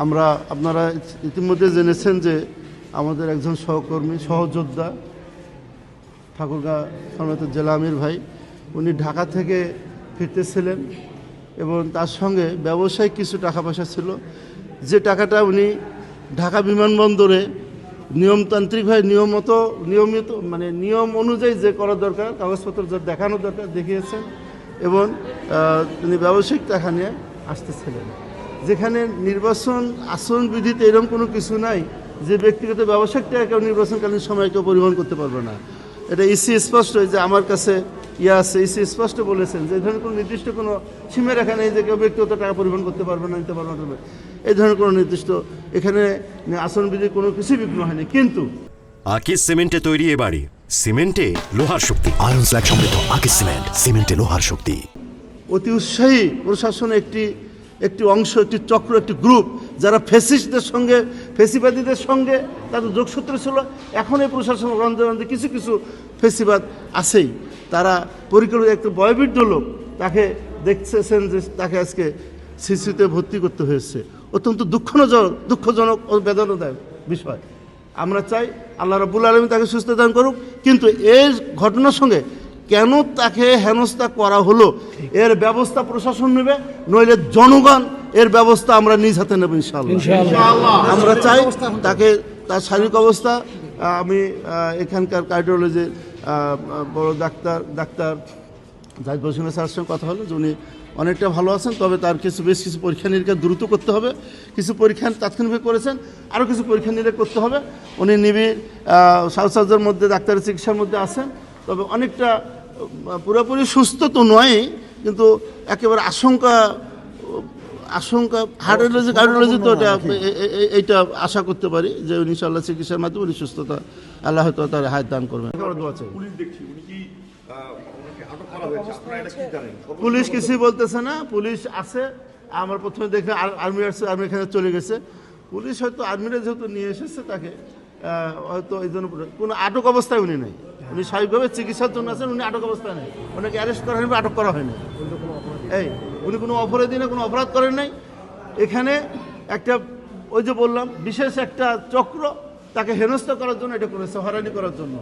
আমরা আপনারা ইতিমধ্যে জেনেছেন যে আমাদের একজন সহকর্মী সহযোদ্ধা ঠাকুরগাঁ সম্মানিত জেলা আমির ভাই, উনি ঢাকা থেকে ফিরতেছিলেন এবং তার সঙ্গে ব্যবসায়িক কিছু টাকা পয়সা ছিল, যে টাকাটা উনি ঢাকা বিমানবন্দরে নিয়মতান্ত্রিকভাবে নিয়মিত মানে নিয়ম অনুযায়ী যে করা দরকার, কাগজপত্র যা দেখানো দরকার দেখিয়েছেন এবং তিনি ব্যবসায়িক টাকা নিয়ে আসতেছিলেন। যেখানে নির্বাচন আচরণবিধিতে এরকম কোনো কিছু নাই যে ব্যক্তিগত ব্যবসায়িক টাকা কেউ নির্বাচনকালীন সময় কেউ পরিবহন করতে পারবে না। এটা ইসি স্পষ্ট যে আমার কাছে আছে, ইসি স্পষ্ট বলেছেন যে এই ধরনের কোনো নির্দিষ্ট কোনো সীমারেখা নেই যে কেউ ব্যক্তিগত টাকা পরিবহন করতে পারবে না, নিতে পারবে না, এই ধরনের কোনো নির্দিষ্ট এখানে আচরণবিধির কোনো কিছুই বিঘ্ন হয়নি। কিন্তু আকিস সিমেন্টে তৈরি এ বাড়ি, সিমেন্টে লোহার শক্তি। আয়রন স্ল্যাগ সমৃদ্ধ আকিস সিমেন্ট, সিমেন্টে লোহার শক্তি। অতি উৎসাহী প্রশাসনে একটি অংশ, একটি চক্র, একটি গ্রুপ যারা ফ্যাসিস্টদের সঙ্গে, ফেসিবাদীদের সঙ্গে তাদের যোগসূত্র ছিল। এখন এই প্রশাসন রন্ধে কিছু কিছু ফেসিবাদ আছেই, তারা পরিকল্পিত একটা বয়োবৃদ্ধ লোক, তাকে দেখতেছেন যে তাকে আজকে সিসিতে ভর্তি করতে হয়েছে। অত্যন্ত দুঃখজনক ও বেদনাদায়ক বিষয়। আমরা চাই আল্লাহ রাব্বুল আলামিন তাকে সুস্থ দান করুক, কিন্তু এই ঘটনার সঙ্গে কেন তাকে হেনস্থা করা হলো এর ব্যবস্থা প্রশাসন নেবে, নইলে জনগণ এর ব্যবস্থা আমরা নিজ হাতে নেব ইনশাআল্লাহ। আমরা চাই তাকে তার শারীরিক অবস্থা, আমি এখানকার কার্ডিওলজির বড় ডাক্তার জাহিদ হোসেন স্যারের সঙ্গে কথা হলো যে উনি অনেকটা ভালো আছেন, তবে তার বেশ কিছু পরীক্ষা নিরীক্ষা দ্রুত করতে হবে। কিছু পরীক্ষা তাৎক্ষণিকভাবে করেছেন, আরও কিছু পরীক্ষা নিরীক্ষা করতে হবে। উনি নিবিড় সাউসার্জের মধ্যে ডাক্তারের চিকিৎসার মধ্যে আছেন, তবে অনেকটা পুরোপুরি সুস্থ তো নয়, কিন্তু একেবারে আশঙ্কা হার্টোলজি কার্ডিওলজি তো এইটা আশা করতে পারি যে ইনশাআল্লাহ চিকিৎসার মাধ্যমে উনি সুস্থতা আল্লাহ হয়তো তার হায়াত দান করবেন। পুলিশ কিছুই বলতেছে না, পুলিশ আছে। আমার প্রথমে দেখে আর্মি আসছে, আর্মি এখানে চলে গেছে। পুলিশ হয়তো আর্মিরা যেহেতু নিয়ে এসেছে তাকে হয়তো এই জন্য কোনো আটক অবস্থায় উনি নেই, উনি স্বাভাবিকভাবে চিকিৎসার জন্য আছেন, উনি আটক অবস্থায় নেই, ওনাকে অ্যারেস্ট করা হয়নি, আটক করা হয়নি। উনি কোনো অপরাধী না, কোনো অপরাধ করেন নাই। এখানে একটা ওই যে বললাম বিশেষ একটা চক্র তাকে হেনস্থা করার জন্য এটা করেছে, হয়রানি করার জন্য।